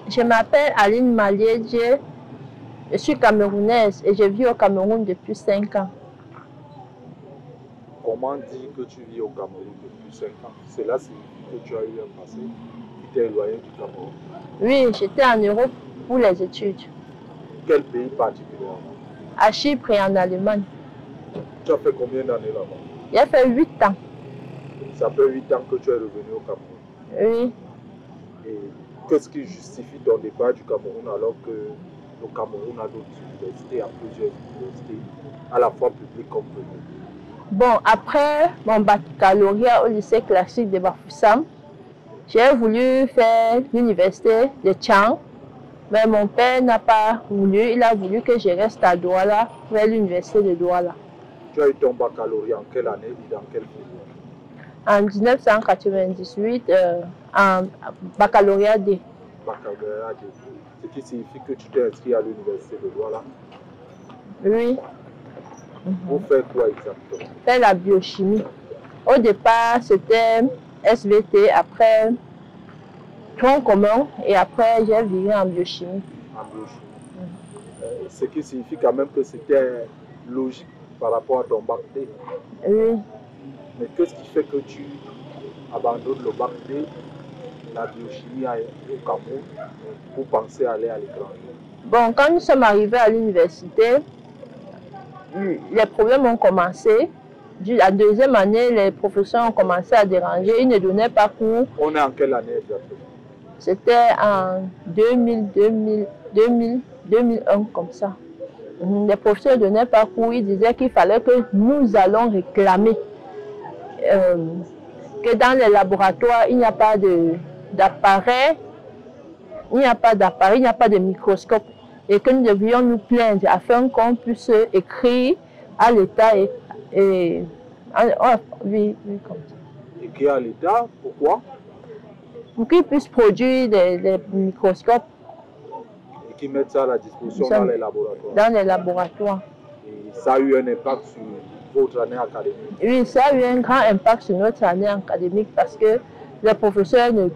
Je m'appelle Aline Maliedje. Je suis camerounaise et je vis au Cameroun depuis 5 ans. Comment dire que tu vis au Cameroun depuis 5 ans? Cela signifie que tu as eu un passé qui t'est éloigné du Cameroun. Oui, j'étais en Europe pour les études. Quel pays particulièrement? À Chypre et en Allemagne. Tu as fait combien d'années là-bas? J'ai fait 8 ans. Ça fait 8 ans que tu es revenu au Cameroun. Oui. Et qu'est-ce qui justifie ton départ du Cameroun alors que le Cameroun a d'autres universités, a plusieurs universités, à la fois publiques comme privées? Bon, après mon baccalauréat au lycée classique de Bafoussam, j'ai voulu faire l'université de Tchang, mais mon père n'a pas voulu. Il a voulu que je reste à Douala, vers l'université de Douala. Tu as eu ton baccalauréat en quelle année et dans quelle filière? En 1998, en baccalauréat D. Baccalauréat D. Ce qui signifie que tu t'es inscrit à l'université de Douala. Oui. Pour faire quoi exactement? Faire la biochimie. Au départ, c'était SVT, après tronc commun, et après j'ai viré en biochimie. En biochimie. Ce qui signifie quand même que c'était logique par rapport à ton bac D. Oui. Mais qu'est-ce qui fait que tu abandonnes le bac D, la biochimie au Cameroun, pour penser à aller à l'étranger? Bon, quand nous sommes arrivés à l'université, les problèmes ont commencé. La deuxième année, les professeurs ont commencé à déranger. Ils ne donnaient pas cours. On est en quelle année exactement? C'était en 2001, comme ça. Les professeurs ne donnaient pas cours. Ils disaient qu'il fallait que nous allons réclamer que dans les laboratoires, il n'y a pas d'appareil, il n'y a pas d'appareil, il n'y a pas de microscope. Et que nous devions nous plaindre afin qu'on puisse écrire à l'État oui, comme ça. Écrire à l'État, pourquoi? Pour qu'ils puissent produire des microscopes. Et qu'ils mettent ça à la disposition dans les laboratoires. Dans les laboratoires. Et ça a eu un impact sur votre année académique? Oui, ça a eu un grand impact sur notre année académique parce que les professeurs ne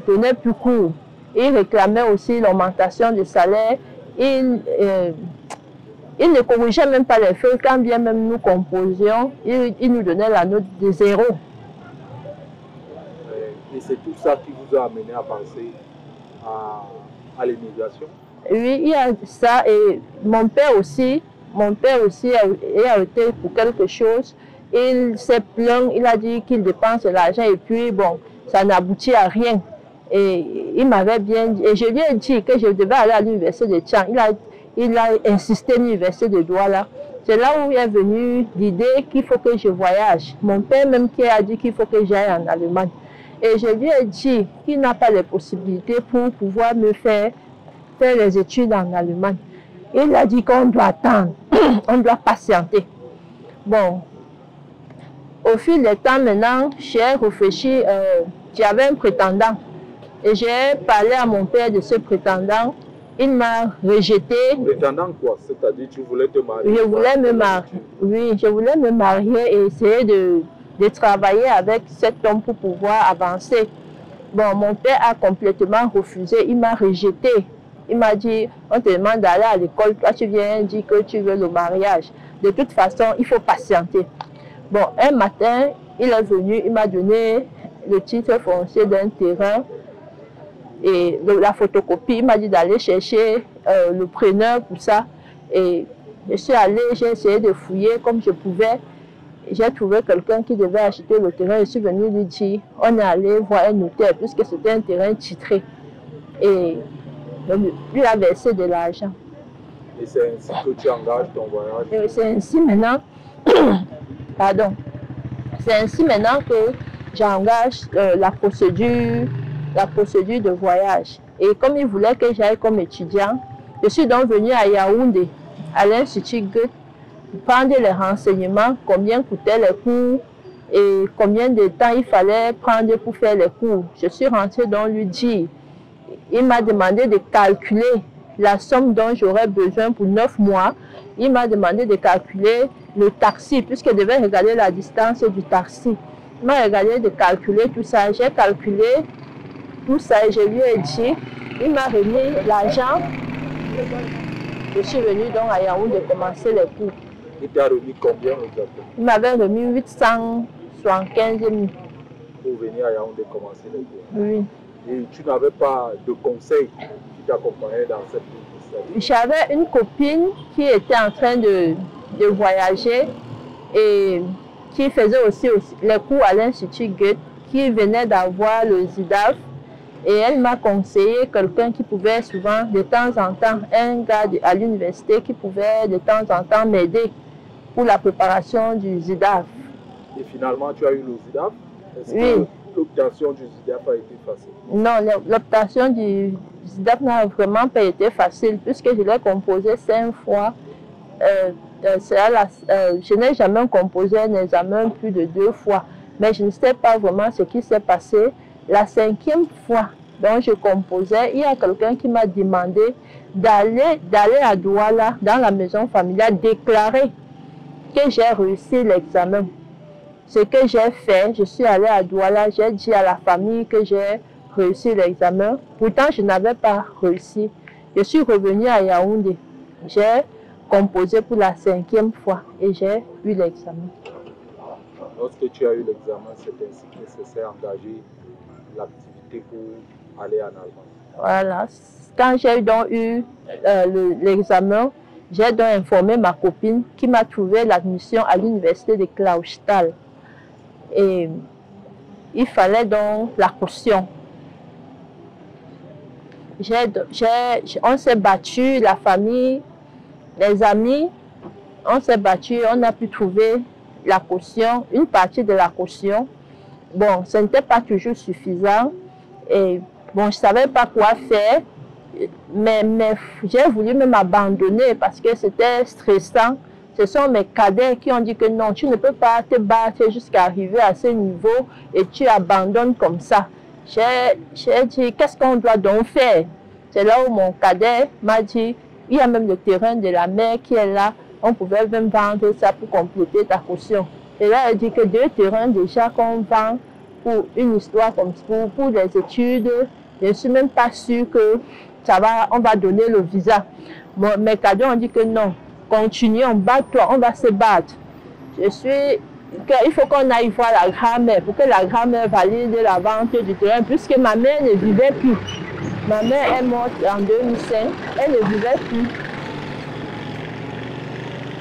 donnaient plus cours. Ils réclamaient aussi l'augmentation des salaires. Ils ne corrigeaient même pas les feuilles, quand bien même nous composions, ils nous donnaient la note de 0. Et c'est tout ça qui vous a amené à penser à l'immigration? Oui, il y a ça. Et mon père aussi est arrêté pour quelque chose. Il s'est plaint, il a dit qu'il dépense l'argent et puis bon, ça n'aboutit à rien. Et il m'avait bien dit, et je lui ai dit que je devais aller à l'université de Tchang. Il a insisté à l'université de Douala. C'est là où est venue l'idée qu'il faut que je voyage. Mon père même qui a dit qu'il faut que j'aille en Allemagne. Et je lui ai dit qu'il n'a pas les possibilités pour pouvoir me faire les études en Allemagne. Il a dit qu'on doit attendre, on doit patienter. Bon, au fil du temps maintenant, j'ai réfléchi, j'avais un prétendant. Et j'ai parlé à mon père de ce prétendant. Il m'a rejeté. Prétendant quoi? C'est-à-dire tu voulais te marier? Je voulais me marier. Oui, je voulais me marier et essayer de travailler avec cet homme pour pouvoir avancer. Bon, mon père a complètement refusé. Il m'a rejeté. Il m'a dit, on te demande d'aller à l'école, toi tu viens dire que tu veux le mariage. De toute façon, il faut patienter. Bon, un matin, il est venu, il m'a donné le titre foncier d'un terrain et la photocopie. Il m'a dit d'aller chercher le preneur pour ça. Et je suis allée, j'ai essayé de fouiller comme je pouvais. J'ai trouvé quelqu'un qui devait acheter le terrain. Je suis venue lui dire, on est allé voir un notaire puisque c'était un terrain titré. Et lui a versé de l'argent. Et c'est ainsi que tu engages ton voyage? C'est ainsi maintenant, pardon, c'est ainsi maintenant que j'engage la procédure de voyage. Et comme il voulait que j'aille comme étudiant, je suis donc venue à Yaoundé, à l'Institut Goethe, prendre les renseignements, combien coûtaient les cours et combien de temps il fallait prendre pour faire les cours. Je suis rentrée donc lui dire, il m'a demandé de calculer la somme dont j'aurais besoin pour 9 mois. Il m'a demandé de calculer le taxi, puisqu'il devait regarder la distance du taxi. Il m'a regardé de calculer tout ça. J'ai calculé tout ça et je lui ai dit il m'a remis l'argent. Je suis venue donc à Yaoundé commencer les cours. Il t'a remis combien exactement? Il m'avait remis 875 000. Pour venir à Yaoundé commencer les cours. Oui. Et tu n'avais pas de conseil qui t'accompagnait dans cette initiative? J'avais une copine qui était en train de voyager et qui faisait aussi les cours à l'Institut Goethe, qui venait d'avoir le ZIDAF. Et elle m'a conseillé quelqu'un qui pouvait souvent, de temps en temps, un gars à l'université qui pouvait de temps en temps m'aider pour la préparation du ZIDAF. Et finalement, tu as eu le ZIDAF? Est-ce Oui. que l'obtention du ZIDAF a été facile? Non, l'obtention du ZIDAF n'a vraiment pas été facile puisque je l'ai composé 5 fois. Je n'ai jamais composé un examen plus de 2 fois. Mais je ne sais pas vraiment ce qui s'est passé. La 5e fois dont je composais, il y a quelqu'un qui m'a demandé d'aller à Douala, dans la maison familiale, déclarer que j'ai réussi l'examen. Ce que j'ai fait, je suis allée à Douala, j'ai dit à la famille que j'ai réussi l'examen. Pourtant, je n'avais pas réussi. Je suis revenue à Yaoundé. J'ai composé pour la 5e fois et j'ai eu l'examen. Lorsque tu as eu l'examen, c'est ainsi que s'est engagé l'activité pour aller en Allemagne. Voilà. Quand j'ai donc eu l'examen, j'ai donc informé ma copine qui m'a trouvé l'admission à l'université de Clausthal. Et il fallait donc la caution. On s'est battu, la famille, les amis, on s'est battu, on a pu trouver la caution, une partie de la caution. Bon, ce n'était pas toujours suffisant. Et bon, je ne savais pas quoi faire. Mais j'ai voulu même abandonner parce que c'était stressant. Ce sont mes cadets qui ont dit que non, tu ne peux pas te battre jusqu'à arriver à ce niveau et tu abandonnes comme ça. J'ai dit, qu'est-ce qu'on doit donc faire? C'est là où mon cadet m'a dit, il y a même le terrain de la mer qui est là. On pouvait même vendre ça pour compléter ta caution. Et là, il dit que 2 terrains déjà qu'on vend pour une histoire comme ça, pour des études. Je ne suis même pas sûre que on va donner le visa. Bon, mes cadets ont dit que non, continuons, bats-toi, on va se battre. Il faut qu'on aille voir la grand-mère pour que la grand-mère valide la vente du terrain, puisque ma mère ne vivait plus. Ma mère est morte en 2005, elle ne vivait plus.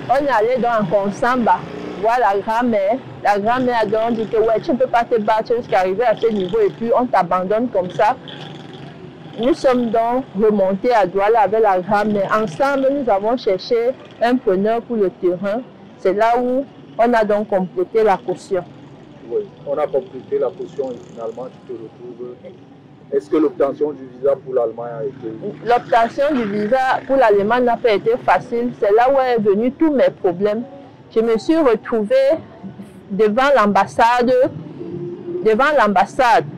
On est allé donc en Consamba voir la grand-mère. La grand-mère a donc dit que ouais, tu ne peux pas te battre jusqu'à arriver à ce niveau et puis on t'abandonne comme ça. Nous sommes donc remontés à Douala avec la grand-mère. Ensemble, nous avons cherché un preneur pour le terrain. C'est là où on a donc complété la caution. Oui, on a complété la caution et finalement tu te retrouves. Est-ce que l'obtention du visa pour l'Allemagne a été? L'obtention du visa pour l'Allemagne n'a pas été facile. C'est là où est venu tous mes problèmes. Je me suis retrouvée devant l'ambassade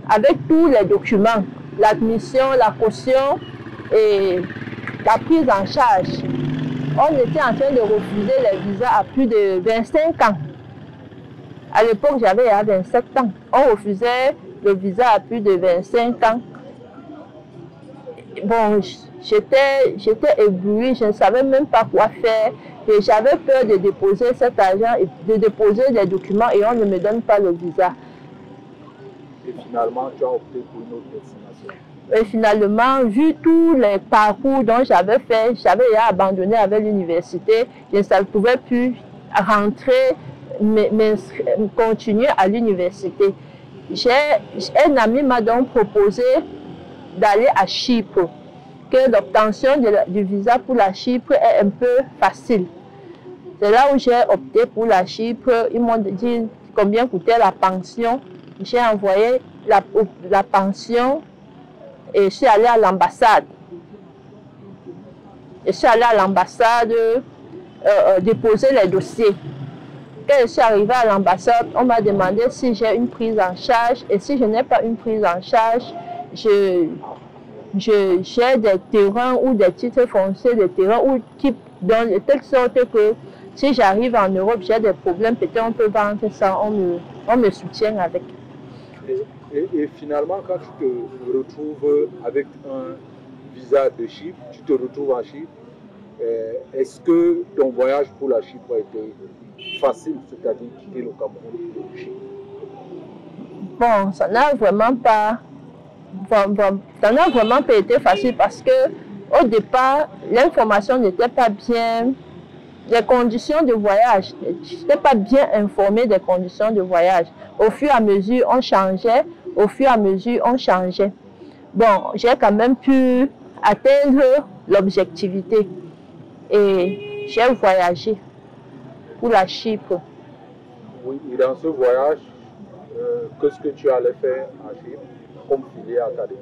avec tous les documents. L'admission, la caution et la prise en charge. On était en train de refuser les visas à plus de 25 ans. À l'époque, j'avais 27 ans. On refusait le visa à plus de 25 ans. Bon, j'étais éblouie, je ne savais même pas quoi faire. Et j'avais peur de déposer cet argent, et de déposer les documents et on ne me donne pas le visa. Et finalement, tu as opté pour une autre destination. Et finalement, vu tous les parcours dont j'avais fait, j'avais abandonné avec l'université. Je ne pouvais plus rentrer, continuer à l'université. Un ami m'a donc proposé d'aller à Chypre, que l'obtention du visa pour la Chypre est un peu facile. C'est là où j'ai opté pour la Chypre. Ils m'ont dit combien coûtait la pension. J'ai envoyé la pension et je suis allée à l'ambassade. Je suis allée à l'ambassade déposer les dossiers. Quand je suis arrivée à l'ambassade, on m'a demandé si j'ai une prise en charge. Et si je n'ai pas une prise en charge, j'ai des terrains ou des titres fonciers, des terrains qui donnent de telle sorte que si j'arrive en Europe, j'ai des problèmes, peut-être on peut vendre ça, on me soutient avec. Et finalement, quand tu te retrouves avec visa de Chypre, tu te retrouves à Chypre. Est-ce que ton voyage pour la Chypre a été facile, c'est-à-dire quitter le Cameroun pour le Chypre? Bon, ça n'a vraiment pas été facile parce que au départ, l'information n'était pas bien, les conditions de voyage, je n'étais pas bien informée des conditions de voyage. Au fur et à mesure, on changeait, Bon, j'ai quand même pu atteindre l'objectivité et j'ai voyagé pour la Chypre. Oui, et dans ce voyage, qu'est-ce que tu allais faire à Chypre comme filière académique?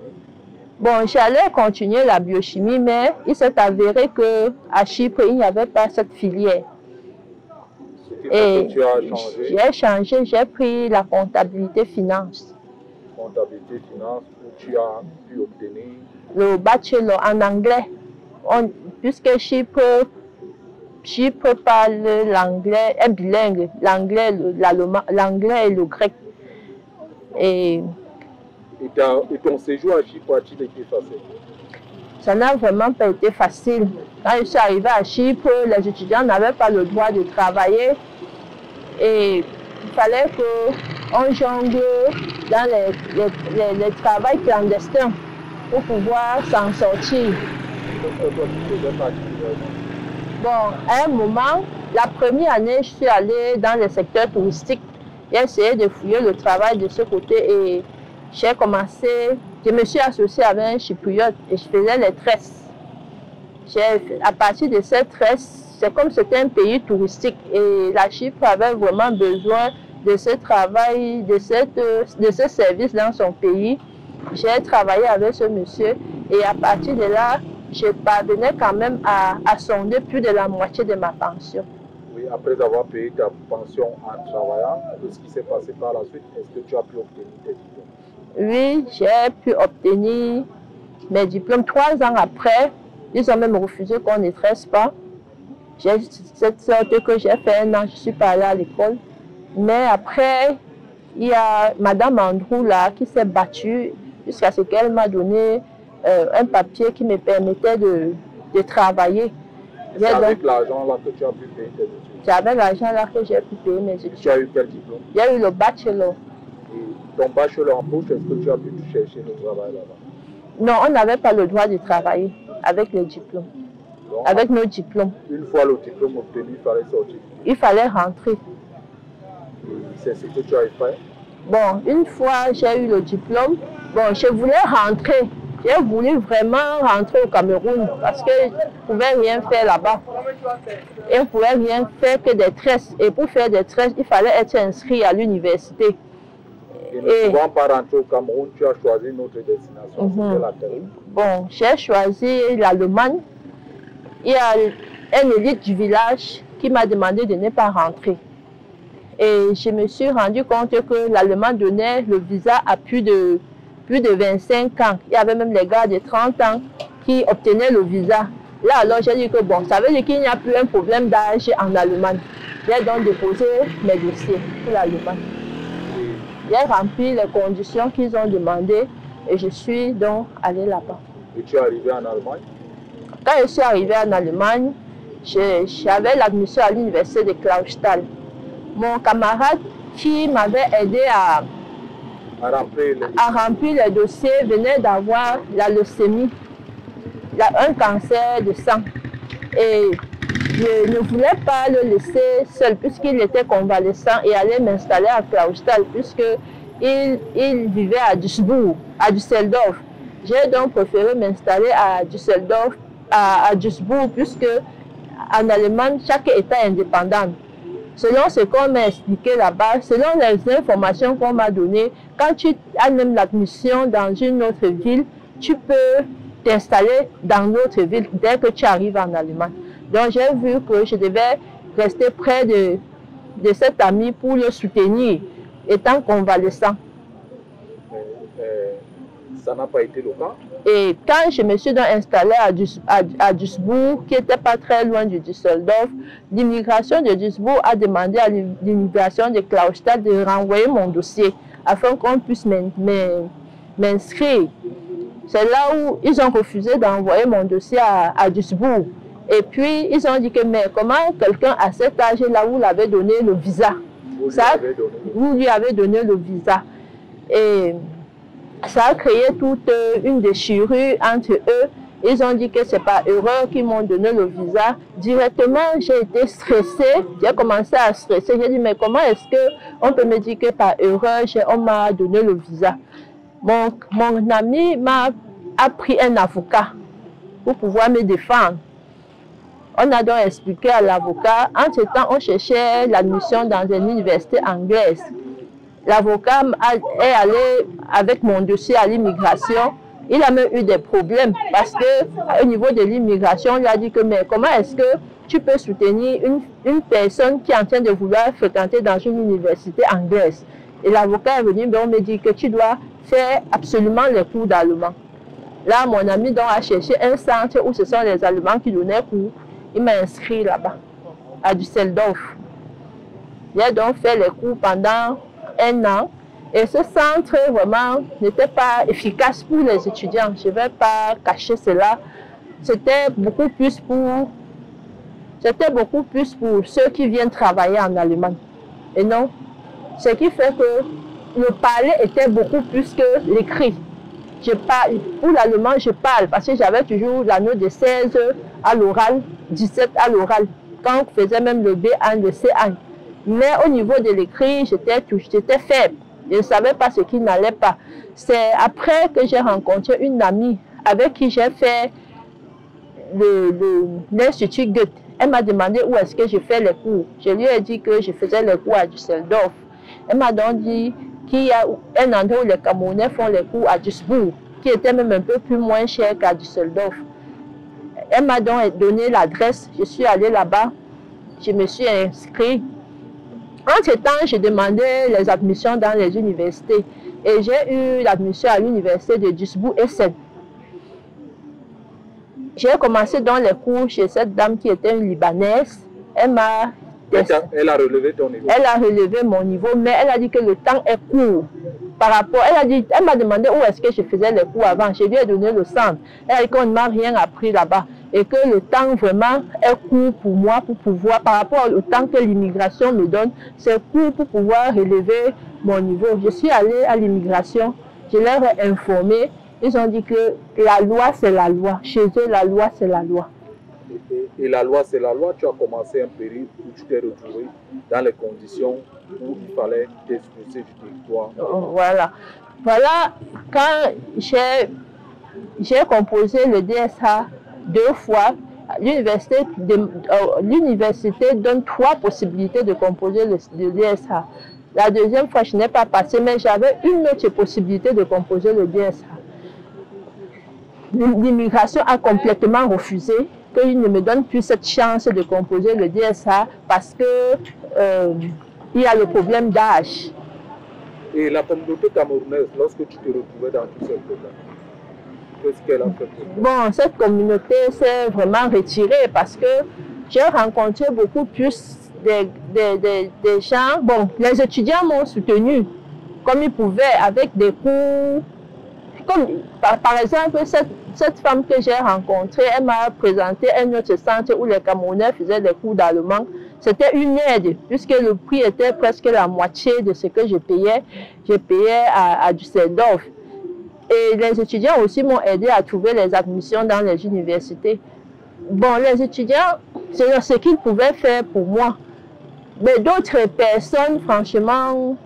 Bon, j'allais continuer la biochimie, mais il s'est avéré qu'à Chypre, il n'y avait pas cette filière. Et tu as changé? J'ai changé, j'ai pris la comptabilité finance. Comptabilité finance, où tu as pu obtenir? Le bachelor en anglais. Puisque Chypre parle l'anglais, est bilingue, l'anglais et le grec. Et ton séjour à Chypre a-t-il été facile? Ça n'a vraiment pas été facile. Quand je suis arrivée à Chypre, les étudiants n'avaient pas le droit de travailler et il fallait qu'on jongle dans les travaux clandestins pour pouvoir s'en sortir. Bon, à un moment, la première année, je suis allée dans le secteur touristique. J'ai essayé de fouiller le travail de ce côté et j'ai commencé, je me suis associée avec un chypriote et je faisais les tresses. À partir de ces tresses, c'est comme c'était un pays touristique et la Chypre avait vraiment besoin de ce travail, de ce service dans son pays. J'ai travaillé avec ce monsieur et à partir de là, je parvenais quand même à sonder plus de la moitié de ma pension. Oui, après avoir payé ta pension en travaillant, qu'est-ce qui s'est passé par la suite? Est-ce que tu as pu obtenir tes diplômes? Oui, j'ai pu obtenir mes diplômes 3 ans après. Ils ont même refusé qu'on ne tresse pas. J'ai cette sorte que j'ai fait 1 an, je suis pas allée à l'école. Mais après, il y a Madame Andrew là qui s'est battue jusqu'à ce qu'elle m'a donné un papier qui me permettait de travailler. C'est avec l'argent là que tu as pu payer tes études? C'est avec l'argent là que j'ai pu payer mes études. Tu as eu quel diplôme? J'ai eu le bachelor. Et ton bachelor en poche, est-ce que tu as pu chercher le travail là-bas? Non, on n'avait pas le droit de travailler avec les diplômes. Donc, avec nos diplômes. Une fois le diplôme obtenu, il fallait sortir. Il fallait rentrer. C'est ce que tu as fait? Bon, une fois j'ai eu le diplôme, bon, je voulais rentrer. J'ai voulu vraiment rentrer au Cameroun parce que je ne pouvais rien faire là-bas. Et on ne pouvait rien faire que des tresses. Et pour faire des tresses, il fallait être inscrit à l'université. Et ne pouvant pas rentrer au Cameroun, tu as choisi une autre destination. C'était laquelle? Bon, j'ai choisi l'Allemagne. Il y a un élite du village qui m'a demandé de ne pas rentrer. Et je me suis rendu compte que l'Allemagne donnait le visa à plus de 25 ans. Il y avait même les gars de 30 ans qui obtenaient le visa. Là, alors, j'ai dit que bon, ça veut dire qu'il n'y a plus un problème d'âge en Allemagne. J'ai donc déposé mes dossiers pour l'Allemagne. J'ai rempli les conditions qu'ils ont demandées et je suis donc allée là-bas. Et tu es arrivé en Allemagne? Quand je suis arrivée en Allemagne, j'avais l'admission à l'université de Clausthal. Mon camarade qui m'avait aidé à remplir les dossiers venait d'avoir la leucémie, un cancer de sang. Et je ne voulais pas le laisser seul puisqu'il était convalescent et allait m'installer à Clausthal puisqu'il vivait à Düsseldorf. J'ai donc préféré m'installer à Duisbourg puisque en Allemagne, chaque État est indépendant. Selon ce qu'on m'a expliqué là-bas, selon les informations qu'on m'a données, quand tu as même l'admission dans une autre ville, tu peux t'installer dans l'autre ville dès que tu arrives en Allemagne. Donc j'ai vu que je devais rester près de cet ami pour le soutenir, étant convalescent. Ça n'a pas été le cas? Et quand je me suis donc installée à Duisbourg, qui n'était pas très loin de Düsseldorf, l'immigration de Duisbourg a demandé à l'immigration de Clausthal de renvoyer mon dossier afin qu'on puisse m'inscrire. C'est là où ils ont refusé d'envoyer mon dossier à Duisbourg. Et puis, ils ont dit que, mais comment quelqu'un à cet âge-là, vous l'avez donné le visa? Vous lui avez donné le visa. Et ça a créé toute une déchirure entre eux. Ils ont dit que c'est par erreur qu'ils m'ont donné le visa. Directement, j'ai été stressée. J'ai commencé à stresser. J'ai dit, mais comment est-ce qu'on peut me dire que par erreur, on m'a donné le visa? Mon ami a pris un avocat pour pouvoir me défendre. On a donc expliqué à l'avocat. En ce temps, on cherchait l'admission dans une université anglaise. L'avocat est allé avec mon dossier à l'immigration. Il a même eu des problèmes parce qu'au niveau de l'immigration, on lui a dit que mais comment est-ce que tu peux soutenir une personne qui est en train de vouloir fréquenter dans une université anglaise? Et l'avocat est venu me dire que tu dois faire absolument les cours d'allemand. Là, mon ami donc a cherché un centre où ce sont les Allemands qui donnaient cours. Il m'a inscrit là-bas, à Düsseldorf. J'ai donc fait les cours pendant 1 an. Et ce centre, vraiment, n'était pas efficace pour les étudiants. Je ne vais pas cacher cela. C'était beaucoup plus pour ceux qui viennent travailler en Allemagne. Et non, ce qui fait que le parler était beaucoup plus que l'écrit. Pour l'allemand, je parle parce que j'avais toujours la note de 16 à l'oral, 17 à l'oral, quand on faisait même le B1, le C1. Mais au niveau de l'écrit, j'étais faible. Je ne savais pas ce qui n'allait pas. C'est après que j'ai rencontré une amie avec qui j'ai fait l'Institut Goethe. Elle m'a demandé où est-ce que je fais les cours. Je lui ai dit que je faisais les cours à Düsseldorf. Elle m'a donc dit qu'il y a un endroit où les Camerounais font les cours à Duisbourg, qui était même un peu plus moins cher qu'à Düsseldorf. Elle m'a donc donné l'adresse. Je suis allée là-bas. Je me suis inscrite. En ce temps, j'ai demandé les admissions dans les universités. Et j'ai eu l'admission à l'université de Duisbourg-Essen. J'ai commencé dans les cours chez cette dame qui était une Libanaise. Elle a relevé ton niveau. Elle a relevé mon niveau, mais elle a dit que le temps est court. Par rapport, elle m'a demandé où est-ce que je faisais les cours avant. Je lui ai donné le centre. Elle a dit qu'on ne m'a rien appris là-bas. Et que le temps vraiment est court pour moi, pour pouvoir, par rapport au temps que l'immigration me donne, c'est court pour pouvoir relever mon niveau. Je suis allée à l'immigration, je leur ai informé. Ils ont dit que la loi, c'est la loi. Chez eux, la loi, c'est la loi. Et la loi, c'est la loi. Tu as commencé un période où tu t'es retrouvé dans les conditions où il fallait t'expulser du territoire. Voilà. Voilà, quand j'ai composé le DSA 2 fois, l'université donne 3 possibilités de composer le DSA. La deuxième fois, je n'ai pas passé, mais j'avais une autre possibilité de composer le DSA. L'immigration a complètement refusé qu'il ne me donne plus cette chance de composer le DSA parce que il y a le problème d'âge. Et la communauté camerounaise, lorsque tu te retrouvais dans tous ces problèmes, qu'est-ce qu'elle a fait pour toi? Bon, cette communauté s'est vraiment retirée parce que j'ai rencontré beaucoup plus des gens. Bon, les étudiants m'ont soutenu comme ils pouvaient avec des cours. Comme, par exemple, cette femme que j'ai rencontrée, elle m'a présenté un autre centre où les Camerounais faisaient des cours d'allemand. C'était une aide, puisque le prix était presque la moitié de ce que je payais. Je payais à Düsseldorf. Et les étudiants aussi m'ont aidé à trouver les admissions dans les universités. Bon, les étudiants, c'est ce qu'ils pouvaient faire pour moi. Mais d'autres personnes, franchement...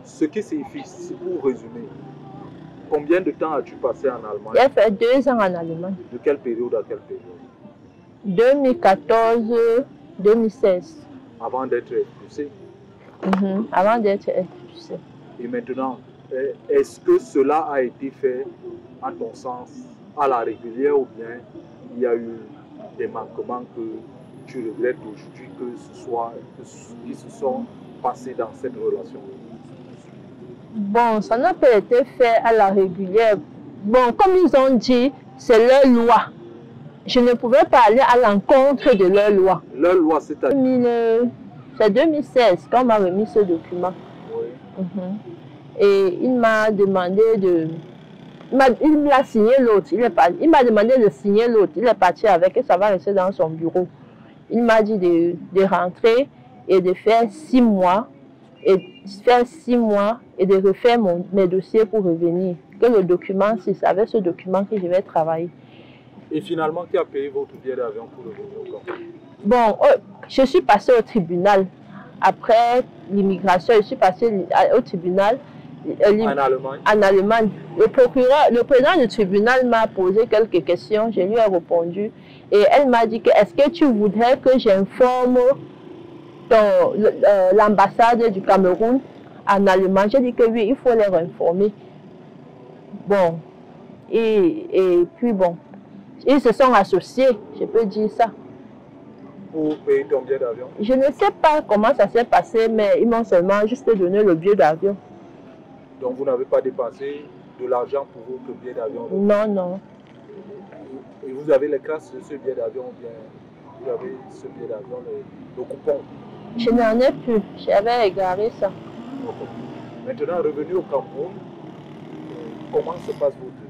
Ce qui signifie, pour résumer, combien de temps as-tu passé en Allemagne? J'ai fait 2 ans en Allemagne. De quelle période à quelle période? 2014-2016. Avant d'être expulsé? Avant d'être expulsé. Et maintenant, est-ce que cela a été fait, en ton sens, à la régulière ou bien il y a eu des manquements que tu regrettes aujourd'hui qui se sont passés dans cette relation? Bon, ça n'a pas été fait à la régulière. Bon, comme ils ont dit, c'est leur loi. Je ne pouvais pas aller à l'encontre de leur loi. Leur loi, c'est-à-dire? C'est 2016 quand on m'a remis ce document. Oui. Et il m'a demandé Il m'a signé l'autre. Il m'a demandé de signer l'autre. Il est parti avec et ça va rester dans son bureau. Il m'a dit de rentrer et de faire 6 mois. Et de refaire mes dossiers pour revenir. Que le document, c'est avec ce document que je vais travailler. Et finalement, qui a payé votre billet d'avion pour revenir au Cameroun? Bon, je suis passée au tribunal. Après l'immigration, je suis passée au tribunal. En Allemagne? En Allemagne. Le président du tribunal m'a posé quelques questions. Je lui ai répondu. Et elle m'a dit que est-ce que tu voudrais que j'informe l'ambassade du Cameroun en Allemagne? J'ai dit que oui, il faut les informer. Bon. Et puis bon. Ils se sont associés, je peux dire ça. Pour payer ton billet d'avion? Je ne sais pas comment ça s'est passé, mais ils m'ont seulement juste donné le billet d'avion. Donc vous n'avez pas dépensé de l'argent pour votre billet d'avion? Non, non. Et vous avez les classes de ce billet d'avion ou bien vous avez ce billet d'avion, le coupon? Je n'en ai plus, j'avais égaré ça. Maintenant, revenu au Cameroun, comment se passe votre vie?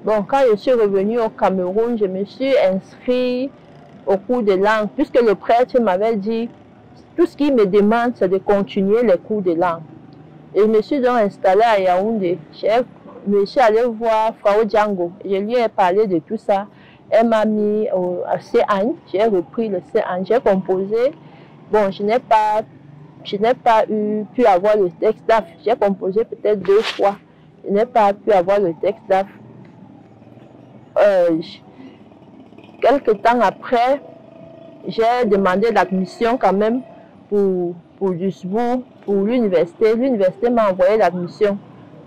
Bon, quand je suis revenue au Cameroun, je me suis inscrite au cours de langue, puisque le prêtre m'avait dit, tout ce qu'il me demande, c'est de continuer les cours de langue. Et je me suis donc installée à Yaoundé. Je suis allée voir Frau Django. Je lui ai parlé de tout ça. Elle m'a mis au C1. J'ai repris le C1. J'ai composé. Bon, je n'ai pas pu avoir le texte DAF. J'ai composé peut-être 2 fois. Je n'ai pas pu avoir le texte DAF. Quelque temps après, j'ai demandé l'admission quand même pour Duisbourg, pour l'université. L'université m'a envoyé l'admission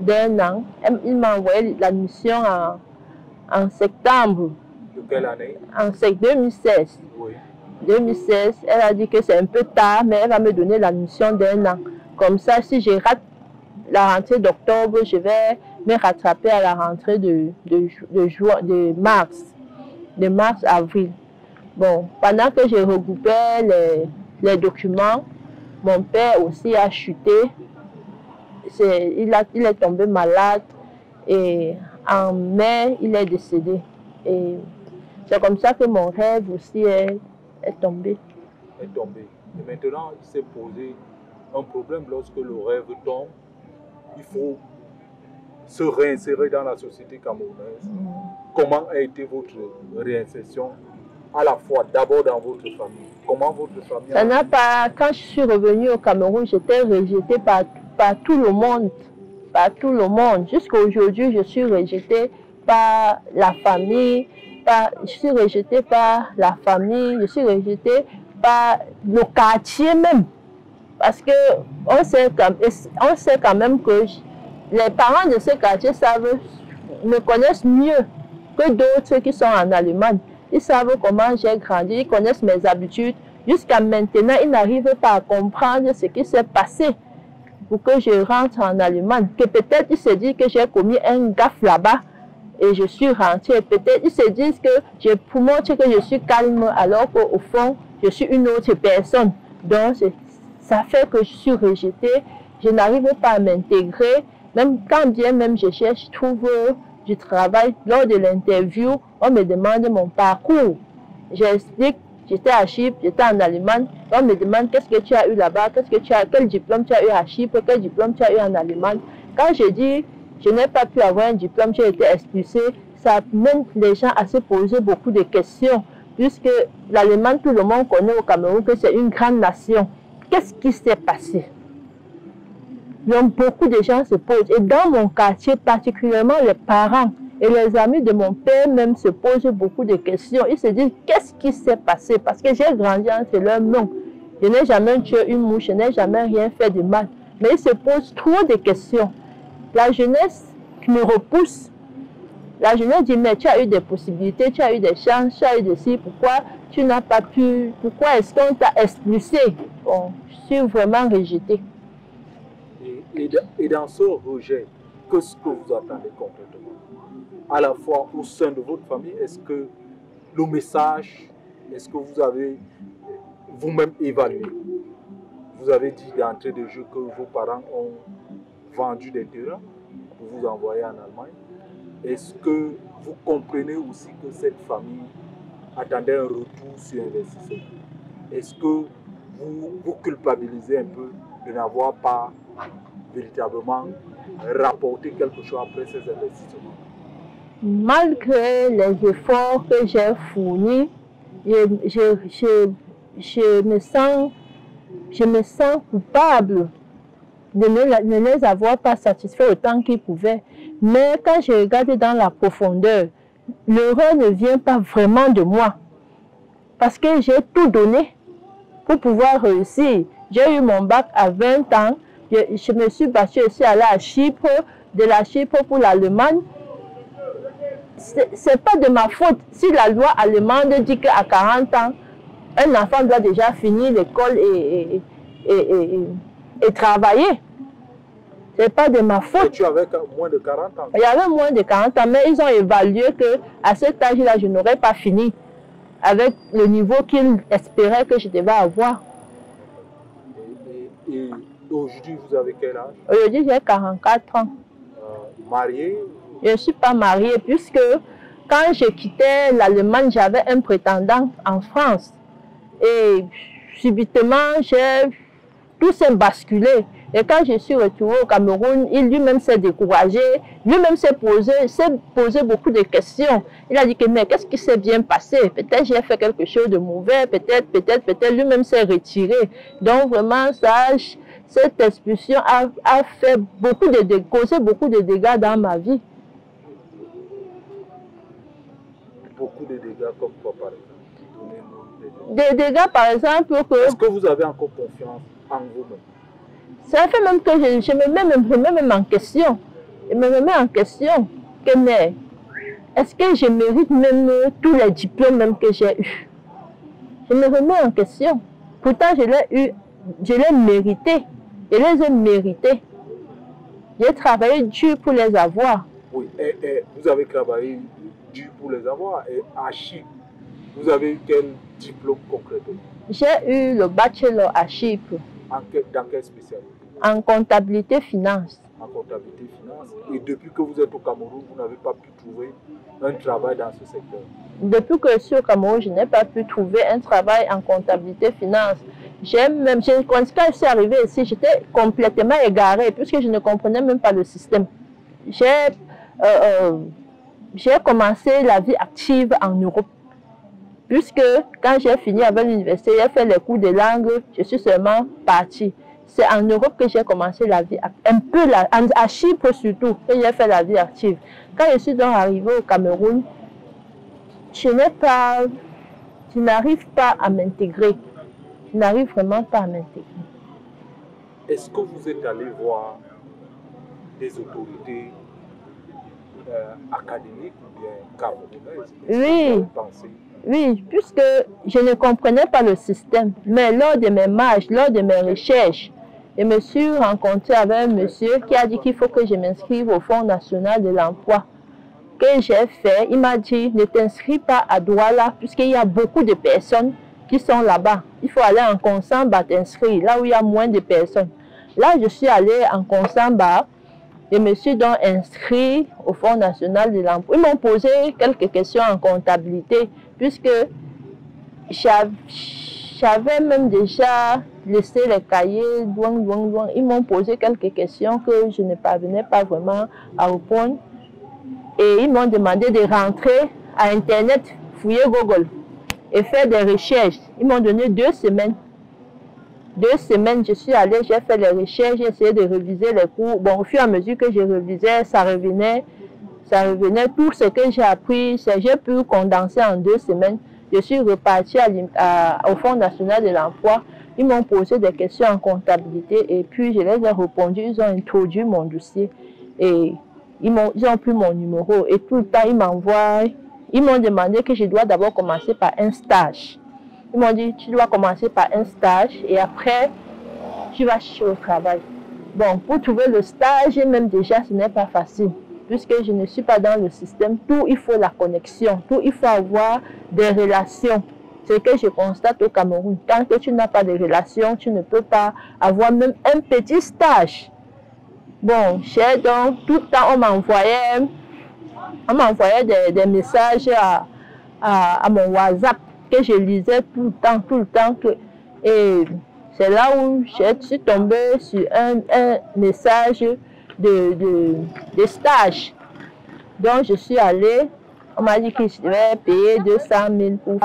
d'1 an. Il m'a envoyé l'admission en septembre. De quelle année? En 2016. Oui. 2016, elle a dit que c'est un peu tard, mais elle va me donner l'admission d'1 an. Comme ça, si je rate la rentrée d'octobre, je vais me rattraper à la rentrée de mars-avril. Bon, pendant que je regroupais les documents, mon père aussi a chuté. Il est tombé malade et en mai, il est décédé. Et c'est comme ça que mon rêve aussi est tombé. Est tombé. Et maintenant, il s'est posé un problème lorsque le rêve tombe. Il faut se réinsérer dans la société camerounaise. Comment a été votre réinsertion à la fois d'abord dans votre famille? Comment votre famille ça n'a pas. Quand je suis revenue au Cameroun, j'étais rejetée par tout le monde. Par tout le monde. Jusqu'à aujourd'hui, je suis rejetée par la famille. Je suis rejetée par la famille. Je suis rejetée par le quartier même. Parce que on sait quand même que les parents de ce quartier me connaissent mieux que d'autres qui sont en Allemagne. Ils savent comment j'ai grandi, ils connaissent mes habitudes. Jusqu'à maintenant, ils n'arrivent pas à comprendre ce qui s'est passé pour que je rentre en Allemagne. Que peut-être ils se disent que j'ai commis un gaffe là-bas et je suis rentrée. Peut-être ils se disent que pour montrer que je suis calme alors qu'au fond, je suis une autre personne. Donc, ça fait que je suis rejetée. Je n'arrive pas à m'intégrer. Même quand bien même je cherche, je trouve du travail. Lors de l'interview, on me demande mon parcours. J'explique, j'étais à Chypre, j'étais en Allemagne. On me demande qu'est-ce que tu as eu là-bas, quel diplôme tu as eu à Chypre, quel diplôme tu as eu en Allemagne. Quand je dis je n'ai pas pu avoir un diplôme, j'ai été expulsée, ça mène les gens à se poser beaucoup de questions. Puisque l'Allemagne, tout le monde connaît au Cameroun que c'est une grande nation. Qu'est-ce qui s'est passé? Donc, beaucoup de gens se posent. Et dans mon quartier, particulièrement les parents et les amis de mon père même se posent beaucoup de questions. Ils se disent, qu'est-ce qui s'est passé? Parce que j'ai grandi entre leurs mains. Je n'ai jamais tué une mouche, je n'ai jamais rien fait de mal. Mais ils se posent trop de questions. La jeunesse me repousse. La jeunesse dit, mais tu as eu des possibilités, tu as eu des chances, tu as eu des si, pourquoi tu n'as pas pu, pourquoi est-ce qu'on t'a expulsé? Bon, je suis vraiment rejetée. Et dans ce rejet, qu'est-ce que vous attendez concrètement? À la fois au sein de votre famille, est-ce que le message, est-ce que vous avez vous-même évalué? Vous avez dit d'entrée de jeu que vos parents ont vendu des terrains pour vous envoyer en Allemagne. est-ce que vous comprenez aussi que cette famille attendait un retour sur investissement? Est-ce que vous culpabilisez un peu de n'avoir pas véritablement rapporté quelque chose après ces investissements? Malgré les efforts que j'ai fournis, je me sens coupable de ne les avoir pas satisfaits autant qu'ils pouvaient. Mais quand je regarde dans la profondeur, l'erreur ne vient pas vraiment de moi. Parce que j'ai tout donné pour pouvoir réussir. J'ai eu mon bac à 20 ans. Je me suis battue aussi à aller à Chypre, de la Chypre pour l'Allemagne. Ce n'est pas de ma faute si la loi allemande dit qu'à 40 ans, un enfant doit déjà finir l'école et travailler. Ce n'est pas de ma faute. Et tu avais moins de 40 ans? Il y avait moins de 40 ans, mais ils ont évalué qu'à cet âge-là, je n'aurais pas fini avec le niveau qu'ils espéraient que je devais avoir. Et aujourd'hui, vous avez quel âge? Aujourd'hui, j'ai 44 ans. Marié? Je ne suis pas mariée puisque quand je quittais l'Allemagne, j'avais un prétendant en France. Et subitement, tout s'est basculé. Et quand je suis retournée au Cameroun, il lui-même s'est découragé, lui-même s'est posé beaucoup de questions. Il a dit que mais qu'est-ce qui s'est bien passé? Peut-être j'ai fait quelque chose de mauvais, peut-être, lui-même s'est retiré. Donc vraiment, cette expulsion a fait causé beaucoup de dégâts dans ma vie. Beaucoup de dégâts comme quoi par exemple? Des dégâts par exemple que... Est-ce que vous avez encore confiance en vous-même? Ça fait même que je me mets même en question. Je me remets en question que mais est-ce que je mérite même tous les diplômes même que j'ai eus? Je me remets en question. Pourtant, je l'ai mérité. Je les ai mérités. J'ai travaillé dur pour les avoir. Oui, et vous avez travaillé dur pour les avoir. Et à Chypre, vous avez eu quel diplôme concrètement? J'ai eu le bachelor à Chypre. Dans quelle spécialité? En comptabilité finance. En comptabilité finance. Et depuis que vous êtes au Cameroun, vous n'avez pas pu trouver un travail dans ce secteur? Depuis que je suis au Cameroun, je n'ai pas pu trouver un travail en comptabilité finance. Quand je suis arrivée ici, j'étais complètement égarée puisque je ne comprenais même pas le système. J'ai commencé la vie active en Europe. Puisque quand j'ai fini avec l'université, j'ai fait les cours de langue, je suis seulement partie. C'est en Europe que j'ai commencé la vie active, à Chypre surtout, que j'ai fait la vie active. Quand je suis donc arrivée au Cameroun, je n'arrive pas à m'intégrer. Je n'arrive vraiment pas à m'intégrer. Est-ce que vous êtes allé voir des autorités académiques ou bien camerounaises? Oui. Oui, puisque je ne comprenais pas le système. Mais lors de mes marches, lors de mes recherches, je me suis rencontrée avec un monsieur qui a dit qu'il faut que je m'inscrive au Fonds national de l'emploi. Que j'ai fait, il m'a dit ne t'inscris pas à Douala puisqu'il y a beaucoup de personnes qui sont là-bas. Il faut aller en Konsamba t'inscrire, là où il y a moins de personnes. Là, je suis allée en Konsamba. Je me suis donc inscrit au Fonds national de l'emploi. Ils m'ont posé quelques questions en comptabilité, puisque j'avais même déjà laissé les cahiers. Ils m'ont posé quelques questions que je ne parvenais pas vraiment à répondre. Et ils m'ont demandé de rentrer à Internet, fouiller Google et faire des recherches. Ils m'ont donné 2 semaines. 2 semaines, je suis allée, j'ai fait les recherches, j'ai essayé de réviser les cours. Bon, au fur et à mesure que je révisais, ça revenait. Tout ce que j'ai appris, j'ai pu condenser en 2 semaines. Je suis repartie au Fonds national de l'emploi. Ils m'ont posé des questions en comptabilité et puis je les ai répondu. Ils ont introduit mon dossier et ils ont pris mon numéro. Et tout le temps, ils m'ont demandé que je dois d'abord commencer par un stage. Ils m'ont dit, tu dois commencer par un stage et après, tu vas chercher au travail. Bon, pour trouver le stage, même déjà, ce n'est pas facile. Puisque je ne suis pas dans le système, tout, il faut la connexion. Tout, il faut avoir des relations. C'est ce que je constate au Cameroun. Tant que tu n'as pas de relations, tu ne peux pas avoir même un petit stage. Bon, donc, tout le temps, on m'envoyait On m'envoyait des messages à mon WhatsApp que je lisais tout le temps. Et c'est là où je suis tombée sur un message de stage. Donc je suis allée, on m'a dit que je devais payer 200 000 pour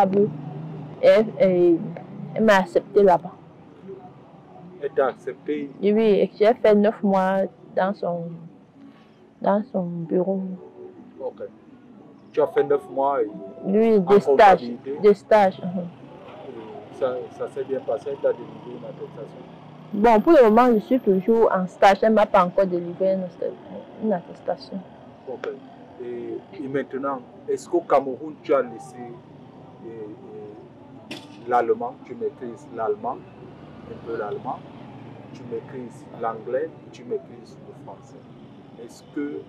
et elle m'a accepté là-bas. Elle t'a accepté? Oui, j'ai fait 9 mois dans son bureau. Ok. Tu as fait 9 mois oui, des stages. Ça s'est bien passé, tu as délivré une attestation? Bon, pour le moment, je suis toujours en stage. Elle ne m'a pas encore délivré une attestation. Ok. Et maintenant, est-ce qu'au Cameroun, tu as laissé l'allemand, tu maîtrises l'allemand, un peu l'allemand, tu maîtrises l'anglais, tu maîtrises le français. Est-ce que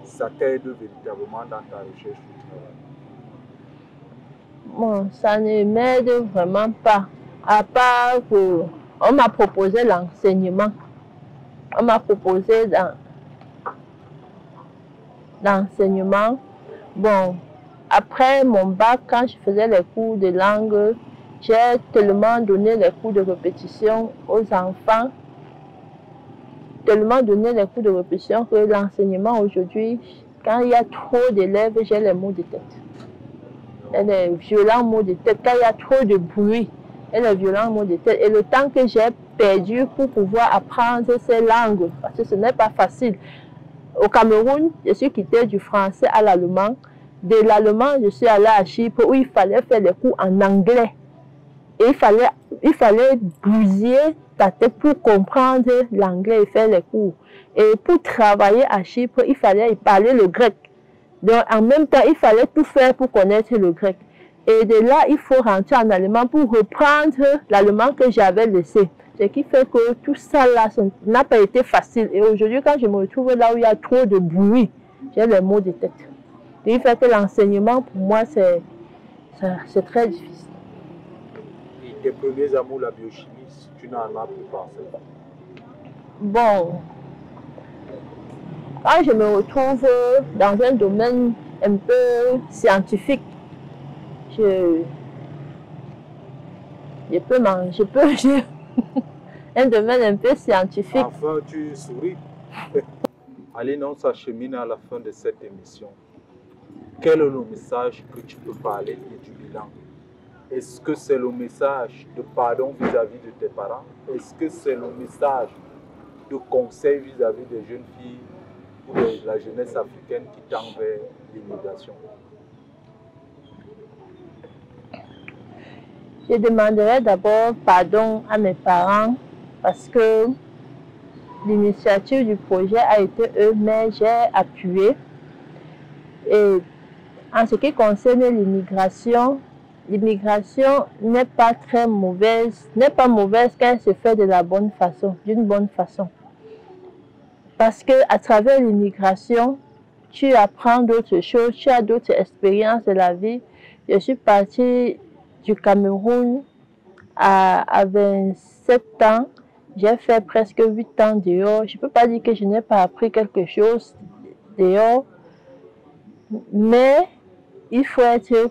ça t'aide véritablement dans ta recherche du travail? Bon, ça ne m'aide vraiment pas. À part qu'on m'a proposé l'enseignement. On m'a proposé l'enseignement. Bon, après mon bac, quand je faisais les cours de langue, j'ai tellement donné les cours de répétition aux enfants, que l'enseignement aujourd'hui, quand il y a trop d'élèves, j'ai les maux de tête. Et les violents maux de tête, quand il y a trop de bruit, et les violents maux de tête. Et le temps que j'ai perdu pour pouvoir apprendre ces langues, parce que ce n'est pas facile. Au Cameroun, je suis quittée du français à l'allemand. De l'allemand, je suis allée à Chypre où il fallait faire des cours en anglais. Et il fallait bousiller ta tête pour comprendre l'anglais et faire les cours. Et pour travailler à Chypre, il fallait parler le grec. Donc en même temps, il fallait tout faire pour connaître le grec. Et de là, il faut rentrer en allemand pour reprendre l'allemand que j'avais laissé. Ce qui fait que tout ça là, ça n'a pas été facile. Et aujourd'hui, quand je me retrouve là où il y a trop de bruit, j'ai les maux de tête. Et il fait que l'enseignement, pour moi, c'est très difficile. Et tes premiers amours, la biochimie, tu n'en as plus pensé? Bon, quand je me retrouve dans un domaine un peu scientifique, je peux manger, un domaine un peu scientifique. Enfin, tu souris. Allez, on s'achemine à la fin de cette émission. Quel est le message que tu peux parler du bilan? Est-ce que c'est le message de pardon vis-à-vis de tes parents? Est-ce que c'est le message de conseil vis-à-vis des jeunes filles ou de la jeunesse africaine qui tend vers l'immigration? Je demanderai d'abord pardon à mes parents parce que l'initiative du projet a été eux, mais j'ai appuyé. Et en ce qui concerne l'immigration n'est pas très mauvaise, qu'elle se fait de la bonne façon, d'une bonne façon. Parce que à travers l'immigration, tu apprends d'autres choses, tu as d'autres expériences de la vie. Je suis partie du Cameroun à 27 ans. J'ai fait presque 8 ans dehors. Je ne peux pas dire que je n'ai pas appris quelque chose dehors. Mais il faut être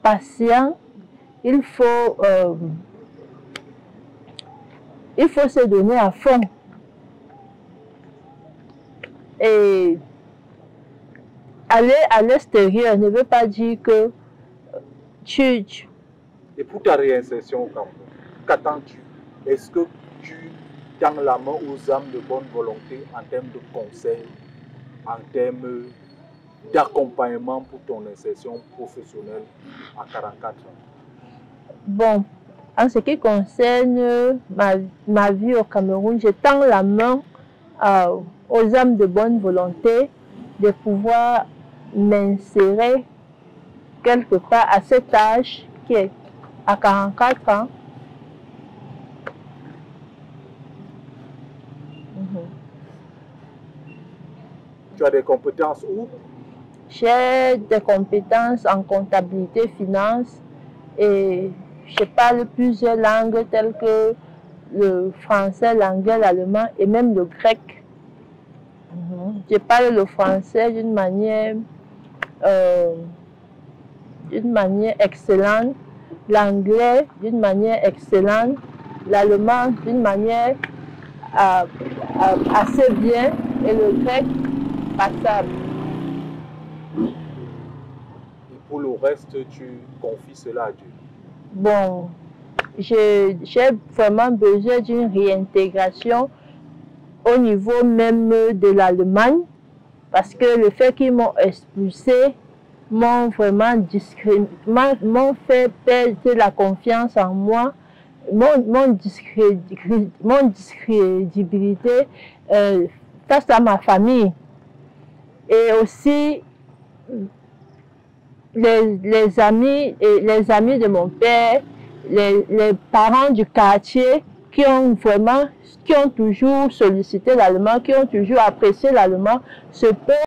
patient. Il faut se donner à fond. Et aller à l'extérieur ne veut pas dire que tu... Et pour ta réinsertion au Cameroun, qu'attends-tu? Est-ce que tu tends la main aux âmes de bonne volonté en termes de conseils, en termes d'accompagnement pour ton insertion professionnelle à 44 ans? Bon, en ce qui concerne ma vie au Cameroun, je tends la main aux âmes de bonne volonté de pouvoir m'insérer quelque part à cet âge qui est à 44 ans. Tu as des compétences où? J'ai des compétences en comptabilité, finance et je parle plusieurs langues telles que le français, l'anglais, l'allemand et même le grec. Je parle le français d'une manière d'une manière excellente, l'anglais d'une manière excellente, l'allemand d'une manière assez bien et le grec passable. Et pour le reste, tu confies cela à Dieu? Bon, j'ai vraiment besoin d'une réintégration au niveau même de l'Allemagne, parce que le fait qu'ils m'ont expulsé m'ont vraiment m'ont fait perdre la confiance en moi, mon discrédibilité face à ma famille. Et aussi les amis de mon père, les parents du quartier qui ont toujours sollicité l'allemand, qui ont toujours apprécié l'allemand, se